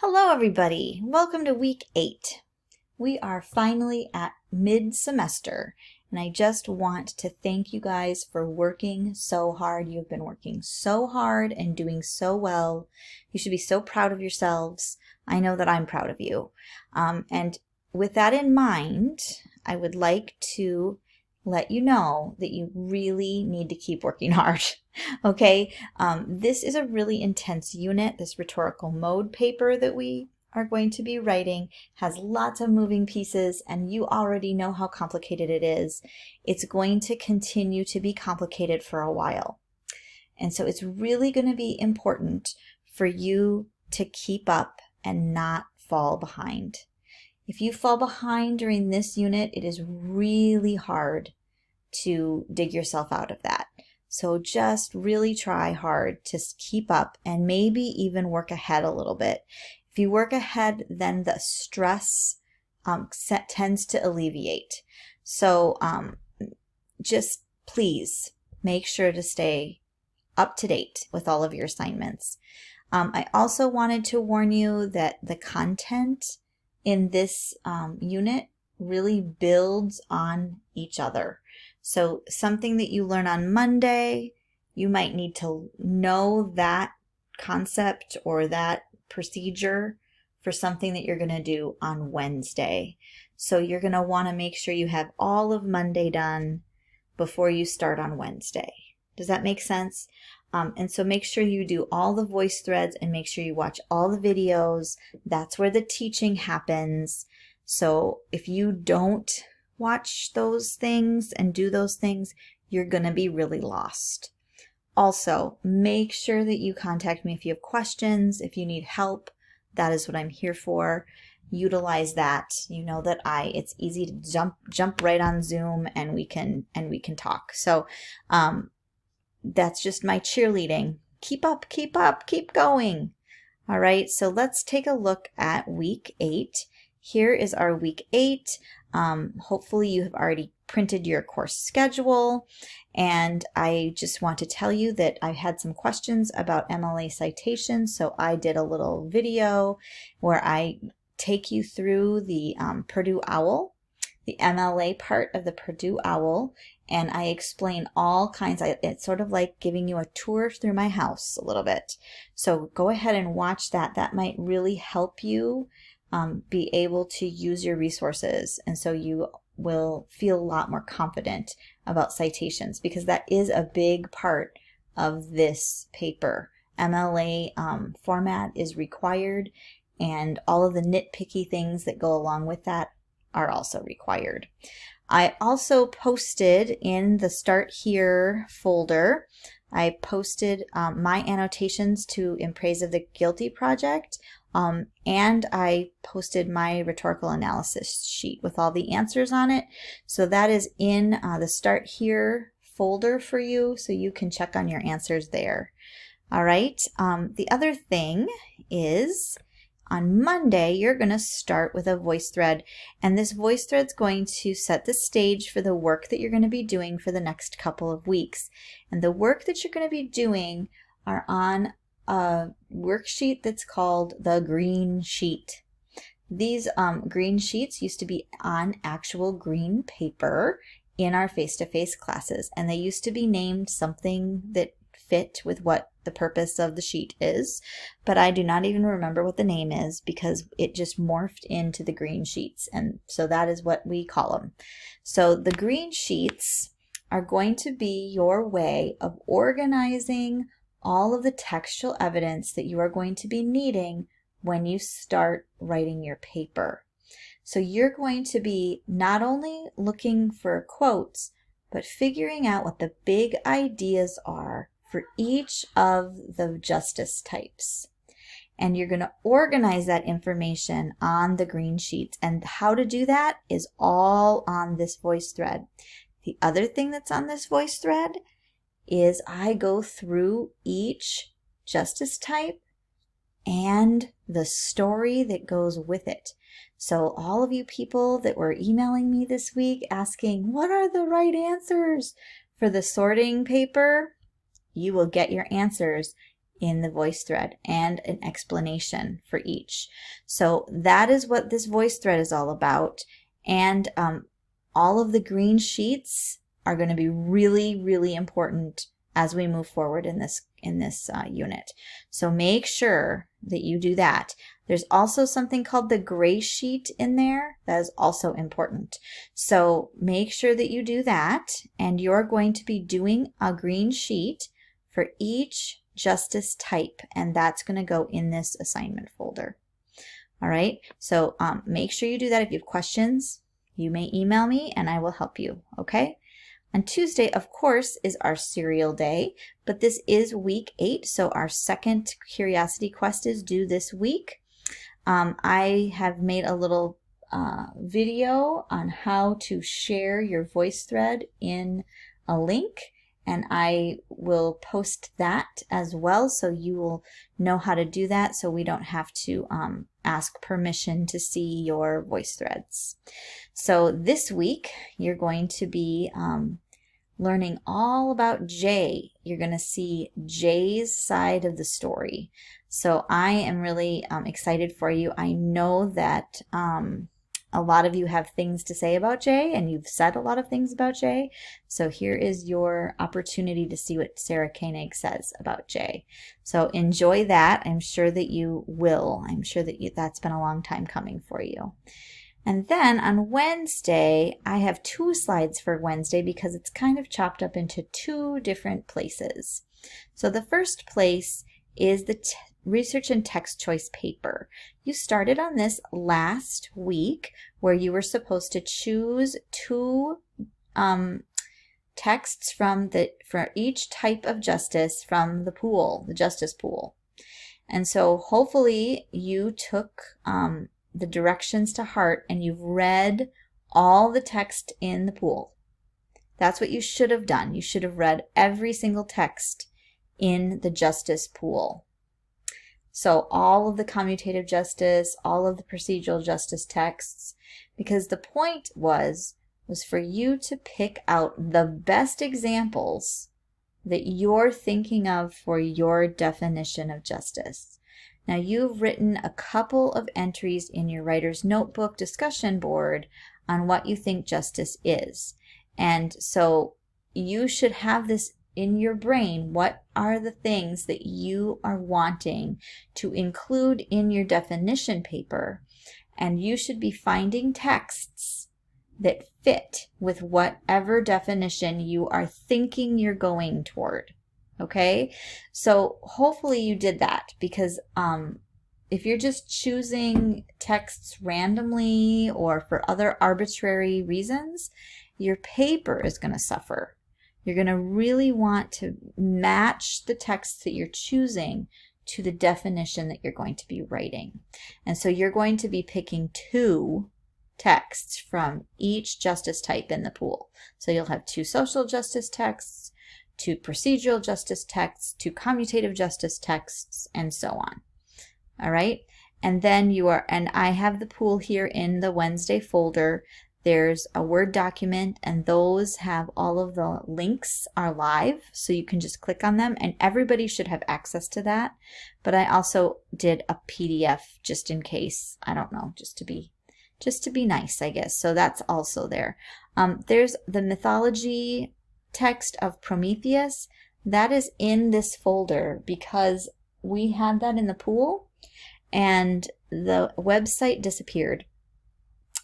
Hello everybody, welcome to week 8. We are finally at mid-semester and I just want to thank you guys for working so hard. You've been working so hard and doing so well. You should be so proud of yourselves. I know that I'm proud of you. And with that in mind, I would like to let you know that you really need to keep working hard. Okay, this is a really intense unit. This rhetorical mode paper that we are going to be writing has lots of moving pieces, and you already know how complicated it is. It's going to continue to be complicated for a while. And so it's really going to be important for you to keep up and not fall behind. If you fall behind during this unit, it is really hard to dig yourself out of that. So just really try hard to keep up and maybe even work ahead a little bit. If you work ahead, then the stress tends to alleviate. So just please make sure to stay up to date with all of your assignments. I also wanted to warn you that the content in this unit really builds on each other. So something that you learn on Monday, you might need to know that concept or that procedure for something that you're going to do on Wednesday. So you're going to want to make sure you have all of Monday done before you start on Wednesday. Does that make sense? And so make sure you do all the voice threads and make sure you watch all the videos. That's where the teaching happens. So if you don't watch those things and do those things, you're going to be really lost. Also, make sure that you contact me if you have questions, if you need help. That is what I'm here for. Utilize that. You know that it's easy to jump right on Zoom and we can talk. So that's just my cheerleading. Keep up, keep going. All right, so let's take a look at week 8. Here is our week 8. Hopefully you have already printed your course schedule, and I just want to tell you that I had some questions about MLA citations, so I did a little video where I take you through the Purdue OWL, the MLA part of the Purdue OWL, and I explain all kinds. It's sort of like giving you a tour through my house a little bit. So go ahead and watch that. That might really help you be able to use your resources, and so you will feel a lot more confident about citations, because that is a big part of this paper. MLA format is required, and all of the nitpicky things that go along with that are also required. I also posted in the Start Here folder, I posted my annotations to In Praise of the Guilty project, and I posted my rhetorical analysis sheet with all the answers on it. So that is in the Start Here folder for you, so you can check on your answers there. All right, the other thing is, on Monday, you're going to start with a voice thread, and this voice thread is going to set the stage for the work that you're going to be doing for the next couple of weeks. And the work that you're going to be doing are on a worksheet that's called the green sheet. These green sheets used to be on actual green paper in our face-to-face classes, and they used to be named something that fit with what the purpose of the sheet is, but I do not even remember what the name is because it just morphed into the green sheets, and so that is what we call them. So the green sheets are going to be your way of organizing all of the textual evidence that you are going to be needing when you start writing your paper. So you're going to be not only looking for quotes, but figuring out what the big ideas are for each of the justice types. And you're going to organize that information on the green sheets. And how to do that is all on this voice thread. The other thing that's on this voice thread is I go through each justice type and the story that goes with it. So all of you people that were emailing me this week asking, what are the right answers for the sorting paper? You will get your answers in the voice thread and an explanation for each. So that is what this voice thread is all about. And all of the green sheets are going to be really, really important as we move forward in this unit. So make sure that you do that. There's also something called the gray sheet in there that is also important. So make sure that you do that, and you're going to be doing a green sheet for each justice type, and that's going to go in this assignment folder. All right, so make sure you do that. If you have questions, you may email me and I will help you, okay? On Tuesday, of course, is our cereal day, but this is week 8, so our second curiosity quest is due this week. I have made a little video on how to share your voice thread in a link, and I will post that as well, so you will know how to do that, so we don't have to ask permission to see your voice threads. So this week, you're going to be learning all about Jay. You're going to see Jay's side of the story. So I am really excited for you. I know that a lot of you have things to say about Jay, and you've said a lot of things about Jay. So here is your opportunity to see what Sarah Koenig says about Jay. So enjoy that. I'm sure that you will. I'm sure that that's been a long time coming for you. And then on Wednesday, I have 2 slides for Wednesday because it's kind of chopped up into 2 different places. So the first place is the research and text choice paper. You started on this last week where you were supposed to choose 2 texts for each type of justice from the pool, the justice pool. And so hopefully you took the directions to heart and you've read all the text in the pool. That's what you should have done. You should have read every single text in the justice pool. So all of the commutative justice, all of the procedural justice texts, because the point was for you to pick out the best examples that you're thinking of for your definition of justice. Now you've written a couple of entries in your writer's notebook discussion board on what you think justice is. And so you should have this in your brain. What are the things that you are wanting to include in your definition paper? And you should be finding texts that fit with whatever definition you are thinking you're going toward. Okay, so hopefully you did that, because if you're just choosing texts randomly or for other arbitrary reasons, your paper is going to suffer. You're going to really want to match the texts that you're choosing to the definition that you're going to be writing. And so you're going to be picking 2 texts from each justice type in the pool. So you'll have 2 social justice texts, 2 procedural justice texts, 2 commutative justice texts, and so on. All right. And then and I have the pool here in the Wednesday folder. There's a Word document, and those have all of the links are live, so you can just click on them, and everybody should have access to that. But I also did a PDF just in case, I don't know, just to be nice, I guess. So that's also there. There's the mythology text of Prometheus. That is in this folder because we had that in the pool and the website disappeared.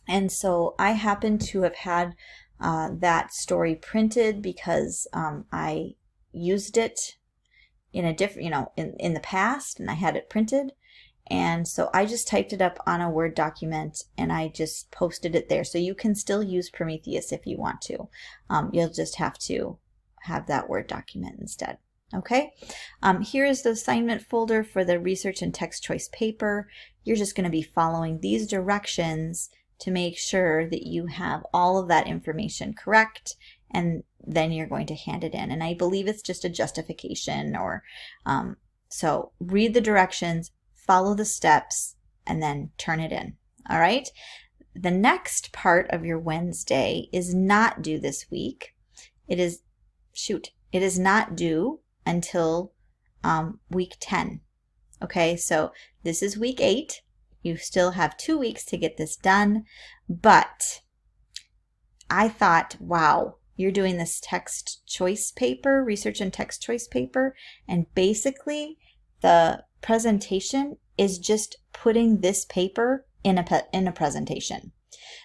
And so I happen to have had that story printed because I used it in a different, in the past, and I had it printed. And so I just typed it up on a Word document and I just posted it there. So you can still use Prometheus if you want to. You'll just have to have that Word document instead. Okay, here is the assignment folder for the research and text choice paper. You're just going to be following these directions to make sure that you have all of that information correct, and then you're going to hand it in. And I believe it's just a justification, or so read the directions, follow the steps, and then turn it in. All right. The next part of your Wednesday is not due this week. It is not due until week 10. Okay, so this is week 8. You still have 2 weeks to get this done, but I thought, wow, you're doing this text choice paper, research and text choice paper, and basically the presentation is just putting this paper in a presentation.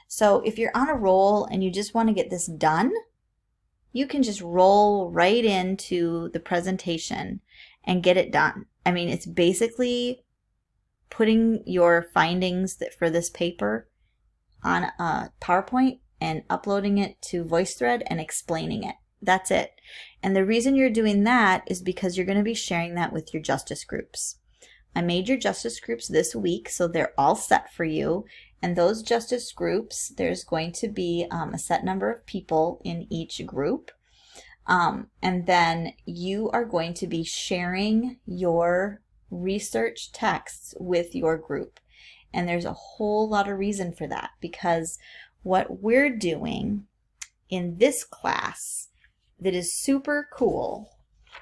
So if you're on a roll and you just want to get this done, you can just roll right into the presentation and get it done. I mean, it's basically putting your findings for this paper on a PowerPoint and uploading it to VoiceThread and explaining it. That's it. And the reason you're doing that is because you're going to be sharing that with your justice groups. I made your justice groups this week, so they're all set for you. And those justice groups, there's going to be a set number of people in each group. And then you are going to be sharing your research texts with your group. And there's a whole lot of reason for that, because what we're doing in this class that is super cool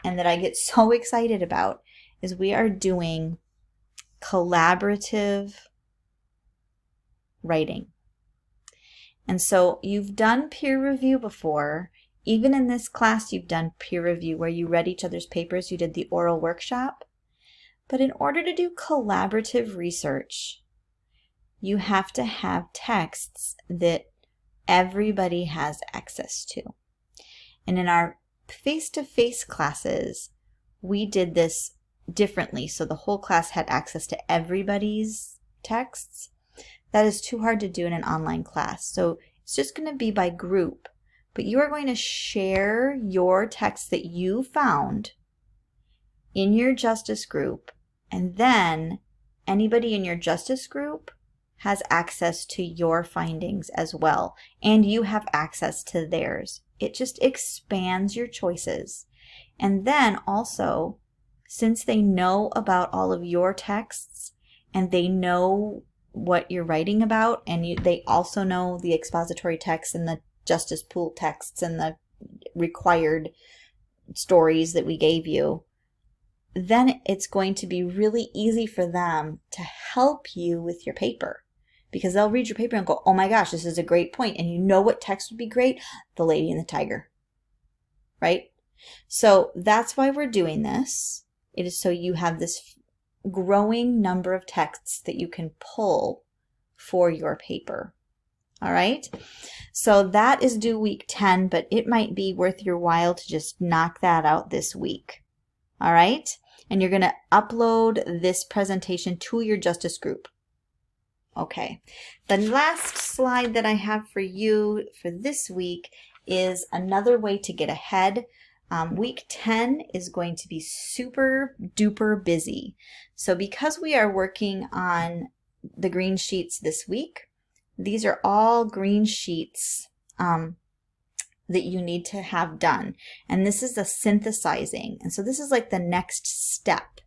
and that I get so excited about is we are doing collaborative writing. And so you've done peer review before. Even in this class, you've done peer review where you read each other's papers. You did the oral workshop. But in order to do collaborative research, you have to have texts that everybody has access to. And in our face-to-face classes, we did this differently. So the whole class had access to everybody's texts. That is too hard to do in an online class. So it's just going to be by group. But you are going to share your text that you found in your justice group. And then anybody in your justice group has access to your findings as well. And you have access to theirs. It just expands your choices. And then also, since they know about all of your texts and they know what you're writing about, and they also know the expository texts and the justice pool texts and the required stories that we gave you, then it's going to be really easy for them to help you with your paper, because they'll read your paper and go, oh my gosh, this is a great point. And you know what text would be great? The Lady and the Tiger, right? So that's why we're doing this. It is so you have this growing number of texts that you can pull for your paper. All right. So that is due week 10, but it might be worth your while to just knock that out this week. All right. And you're going to upload this presentation to your justice group. Okay. The last slide that I have for you for this week is another way to get ahead. Week 10 is going to be super duper busy. So because we are working on the green sheets this week, these are all green sheets that you need to have done. And this is the synthesizing. And so this is like the next step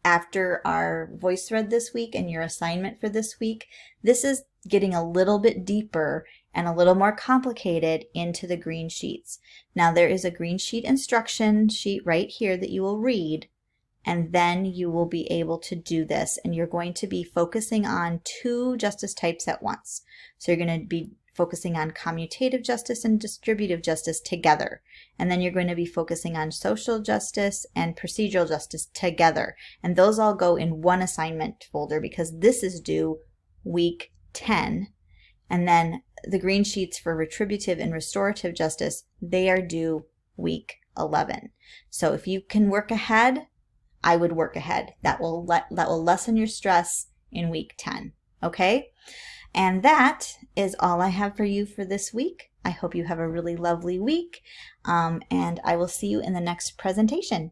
after our VoiceThread this week and your assignment for this week. This is getting a little bit deeper and a little more complicated into the green sheets. Now there is a green sheet instruction sheet right here that you will read, and then you will be able to do this. And you're going to be focusing on 2 justice types at once. So you're going to be focusing on commutative justice and distributive justice together. And then you're going to be focusing on social justice and procedural justice together. And those all go in one assignment folder because this is due week 10. And then the green sheets for retributive and restorative justice, they are due week 11. So if you can work ahead, I would work ahead. That will lessen your stress in week 10. Okay? And that is all I have for you for this week. I hope you have a really lovely week, and I will see you in the next presentation.